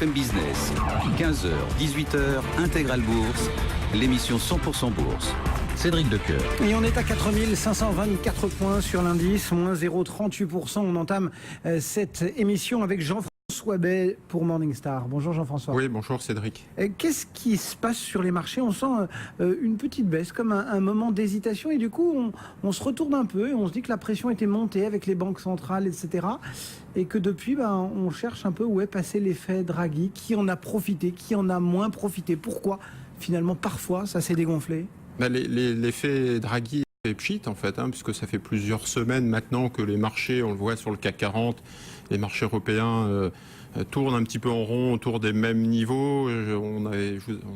BFM Business, 15h, 18h, Intégral Bourse, l'émission 100% Bourse. Cédric Decoeur. Et on est à 4524 points sur l'indice, moins 0,38%. On entame cette émission avec Jean-François Bay pour Morningstar. Bonjour Jean-François. Oui, bonjour Cédric. Qu'est-ce qui se passe sur les marchés? On sent une petite baisse, comme un moment d'hésitation, et du coup on se retourne un peu et on se dit que la pression était montée avec les banques centrales, etc. Et que depuis, on cherche un peu où est passé l'effet Draghi, qui en a profité, qui en a moins profité. Pourquoi finalement parfois ça s'est dégonflé? L'effet Draghi est pchit en fait, puisque ça fait plusieurs semaines maintenant que les marchés, on le voit sur le CAC 40, les marchés européens tournent un petit peu en rond autour des mêmes niveaux. On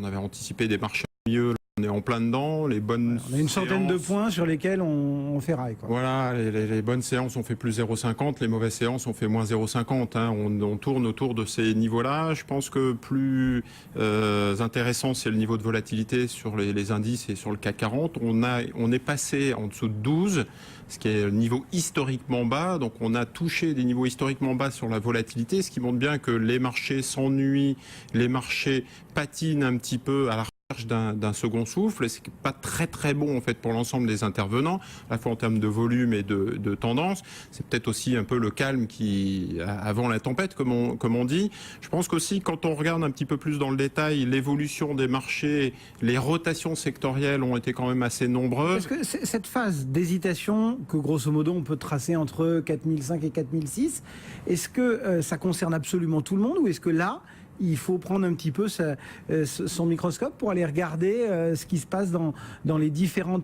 avait anticipé des marchés mieux. On est en plein dedans, les bonnes on a une centaine de points sur lesquels on ferraille, quoi. Voilà, les bonnes séances ont fait plus 0,50, les mauvaises séances ont fait moins 0,50. On tourne autour de ces niveaux-là. Je pense que plus intéressant, c'est le niveau de volatilité sur les indices et sur le CAC 40. On est passé en dessous de 12, ce qui est le niveau historiquement bas. Donc on a touché des niveaux historiquement bas sur la volatilité, ce qui montre bien que les marchés s'ennuient, les marchés patinent un petit peu à la d'un second souffle, et c'est pas très très bon en fait pour l'ensemble des intervenants, à la fois en termes de volume et de tendance. C'est peut-être aussi un peu le calme qui avant la tempête, comme on dit. Je pense qu'aussi quand on regarde un petit peu plus dans le détail l'évolution des marchés, les rotations sectorielles ont été quand même assez nombreuses. Est-ce que cette phase d'hésitation que grosso modo on peut tracer entre 4005 et 4006, est-ce que ça concerne absolument tout le monde, ou est-ce que là il faut prendre un petit peu son microscope pour aller regarder ce qui se passe dans les différents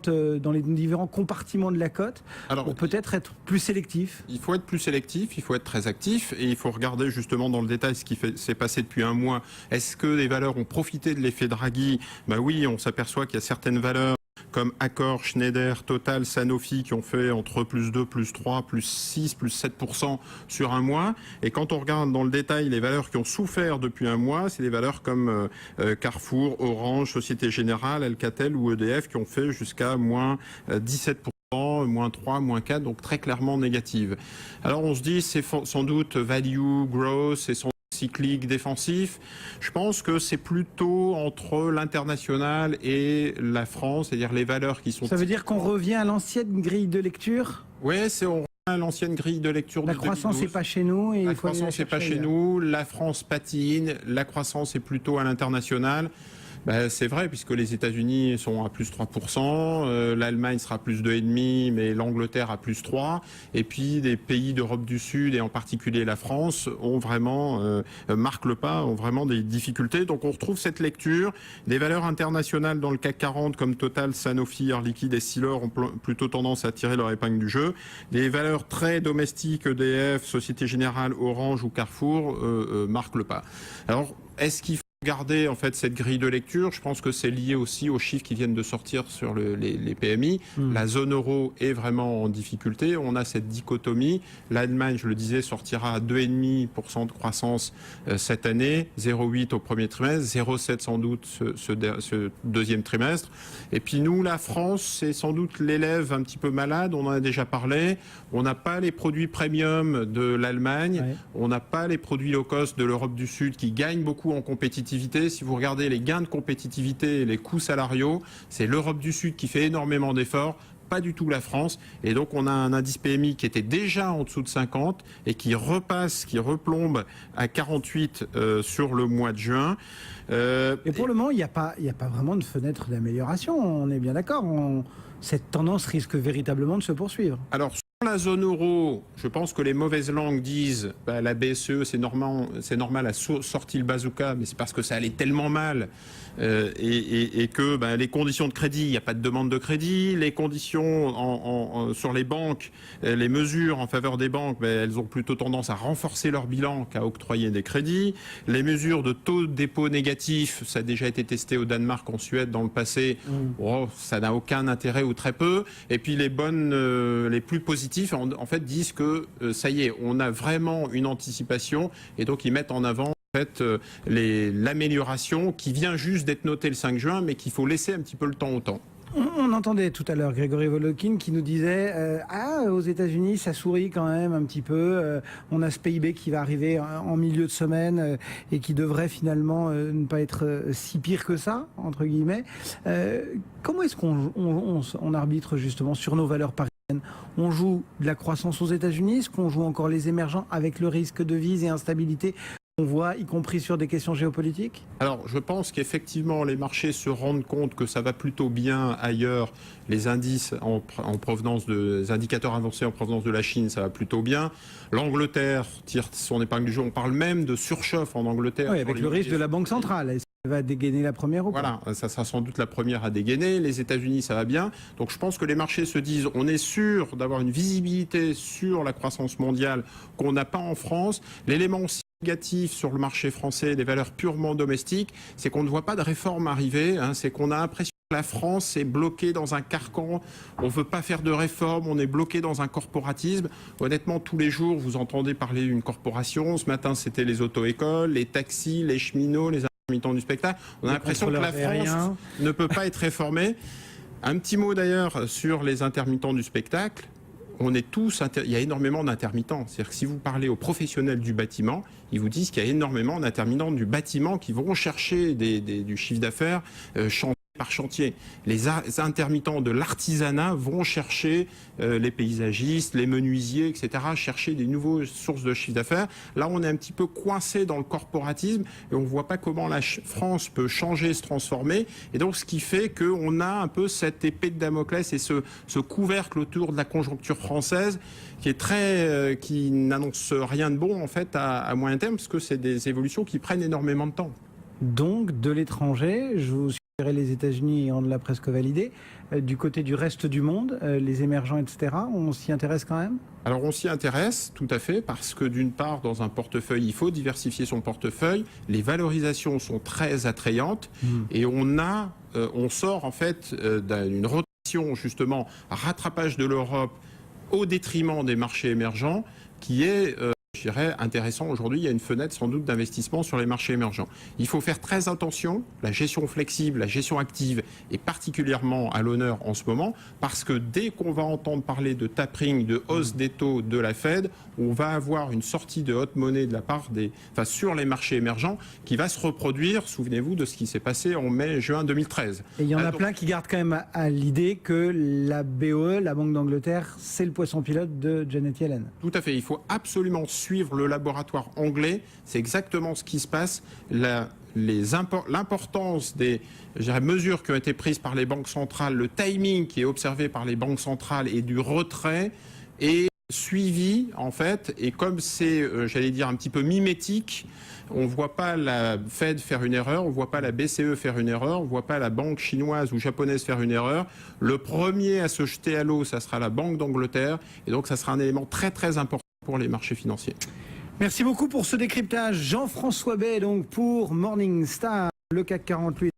compartiments de la cote, pour peut-être être plus sélectif? Il faut être plus sélectif, il faut être très actif, et il faut regarder justement dans le détail ce qui s'est passé depuis un mois. Est-ce que les valeurs ont profité de l'effet Draghi? Oui, on s'aperçoit qu'il y a certaines valeurs comme Accor, Schneider, Total, Sanofi qui ont fait entre plus 2, plus 3, plus 6, plus 7% sur un mois. Et quand on regarde dans le détail les valeurs qui ont souffert depuis un mois, c'est des valeurs comme Carrefour, Orange, Société Générale, Alcatel ou EDF qui ont fait jusqu'à moins 17%. Moins 3, moins 4, donc très clairement négative. Alors on se dit c'est sans doute value, growth, et cyclique, défensif. Je pense que c'est plutôt entre l'international et la France, c'est-à-dire les valeurs qui sont... Ça veut dire qu'on revient à l'ancienne grille de lecture? Oui, on revient à l'ancienne grille de lecture. La croissance n'est pas chez nous. La croissance n'est pas chez nous, la France patine, la croissance est plutôt à l'international. C'est vrai, puisque les États-Unis sont à plus 3%, l'Allemagne sera plus 2,5%, mais l'Angleterre à plus 3%, et puis des pays d'Europe du Sud, et en particulier la France, ont vraiment, marquent le pas, ont vraiment des difficultés. Donc on retrouve cette lecture. Des valeurs internationales dans le CAC 40, comme Total, Sanofi, Air Liquide et Sealer, ont plutôt tendance à tirer leur épingle du jeu. Des valeurs très domestiques, EDF, Société Générale, Orange ou Carrefour, marquent le pas. Alors, est-ce qu'il faut regarder en fait cette grille de lecture? Je pense que c'est lié aussi aux chiffres qui viennent de sortir sur les PMI. La zone euro est vraiment en difficulté. On a cette dichotomie. L'Allemagne, je le disais, sortira à 2,5% de croissance cette année, 0,8 au premier trimestre, 0,7 sans doute ce deuxième trimestre. Et puis nous, la France, c'est sans doute l'élève un petit peu malade. On en a déjà parlé. On n'a pas les produits premium de l'Allemagne. Ouais. On n'a pas les produits low cost de l'Europe du Sud qui gagnent beaucoup en compétitivité. Si vous regardez les gains de compétitivité et les coûts salariaux, c'est l'Europe du Sud qui fait énormément d'efforts, pas du tout la France. Et donc on a un indice PMI qui était déjà en dessous de 50 et qui replombe à 48 sur le mois de juin. Et pour le moment, il n'y a pas vraiment de fenêtre d'amélioration, on est bien d'accord. Cette tendance risque véritablement de se poursuivre. Alors, la zone euro, je pense que les mauvaises langues disent la BCE, c'est normal, a sorti le bazooka, mais c'est parce que ça allait tellement mal et que les conditions de crédit, il n'y a pas de demande de crédit, les conditions sur les banques, les mesures en faveur des banques, elles ont plutôt tendance à renforcer leur bilan qu'à octroyer des crédits. Les mesures de taux de dépôt négatif, ça a déjà été testé au Danemark, en Suède dans le passé, ça n'a aucun intérêt ou très peu. Et puis les plus positives, en fait, disent que ça y est, on a vraiment une anticipation, et donc ils mettent en avant en fait l'amélioration qui vient juste d'être notée le 5 juin, mais qu'il faut laisser un petit peu le temps au temps. On entendait tout à l'heure Grégory Volokin qui nous disait aux États-Unis ça sourit quand même un petit peu. On a ce PIB qui va arriver en milieu de semaine et qui devrait finalement ne pas être si pire que ça entre guillemets. Comment est-ce qu'on arbitre justement sur nos valeurs parisiennes? On joue de la croissance aux États-Unis, est-ce qu'on joue encore les émergents avec le risque de vise et instabilité qu'on voit, y compris sur des questions géopolitiques? Alors, je pense qu'effectivement, les marchés se rendent compte que ça va plutôt bien ailleurs. Les indices en provenance des indicateurs avancés en provenance de la Chine, ça va plutôt bien. L'Angleterre tire son épingle du jeu. On parle même de surchauffe en Angleterre. Oui, avec le risque de la Banque centrale. Est-ce qu'elle va dégainer la première ou pas? Voilà, ça sera sans doute la première à dégainer. Les États-Unis, ça va bien. Donc, je pense que les marchés se disent, on est sûr d'avoir une visibilité sur la croissance mondiale qu'on n'a pas en France. L'élément négatif sur le marché français, des valeurs purement domestiques, c'est qu'on ne voit pas de réforme arriver, c'est qu'on a l'impression que la France est bloquée dans un carcan, on ne veut pas faire de réforme, on est bloqué dans un corporatisme. Honnêtement, tous les jours, vous entendez parler d'une corporation. Ce matin, c'était les auto-écoles, les taxis, les cheminots, les intermittents du spectacle. On a l'impression que la France ne peut pas être réformée. Un petit mot d'ailleurs sur les intermittents du spectacle. Il y a énormément d'intermittents. C'est-à-dire que si vous parlez aux professionnels du bâtiment, ils vous disent qu'il y a énormément d'intermittents du bâtiment qui vont chercher du chiffre d'affaires chantier par chantier. Les intermittents de l'artisanat vont chercher les paysagistes, les menuisiers, etc., chercher des nouvelles sources de chiffre d'affaires. Là, on est un petit peu coincé dans le corporatisme et on ne voit pas comment la France peut changer, se transformer. Et donc, ce qui fait qu'on a un peu cette épée de Damoclès et ce couvercle autour de la conjoncture française qui n'annonce rien de bon en fait à moyen terme, parce que c'est des évolutions qui prennent énormément de temps. Donc, de l'étranger, je vous suggérerais les États-Unis ayant de la presque validé. Du côté du reste du monde, les émergents, etc., on s'y intéresse quand même? Alors on s'y intéresse tout à fait parce que d'une part, dans un portefeuille, il faut diversifier son portefeuille. Les valorisations sont très attrayantes et on sort en fait d'une rotation justement, rattrapage de l'Europe au détriment des marchés émergents qui est... je dirais, intéressant aujourd'hui. Il y a une fenêtre sans doute d'investissement sur les marchés émergents. Il faut faire très attention. La gestion flexible, la gestion active est particulièrement à l'honneur en ce moment parce que dès qu'on va entendre parler de tapering, de hausse des taux de la Fed, on va avoir une sortie de haute monnaie de la part sur les marchés émergents qui va se reproduire. Souvenez-vous de ce qui s'est passé en mai-juin 2013. Et il y en a plein qui gardent quand même à l'idée que la BOE, la Banque d'Angleterre, c'est le poisson pilote de Janet Yellen. Tout à fait. Il faut absolument suivre le laboratoire anglais. C'est exactement ce qui se passe. L'importance des mesures qui ont été prises par les banques centrales, le timing qui est observé par les banques centrales et du retrait est suivi en fait, et comme c'est, j'allais dire, un petit peu mimétique, on ne voit pas la Fed faire une erreur, on ne voit pas la BCE faire une erreur, on ne voit pas la banque chinoise ou japonaise faire une erreur. Le premier à se jeter à l'eau, ça sera la Banque d'Angleterre, et donc ça sera un élément très très important pour les marchés financiers. Merci beaucoup pour ce décryptage. Jean-François Bay donc pour Morningstar, le CAC 40 lui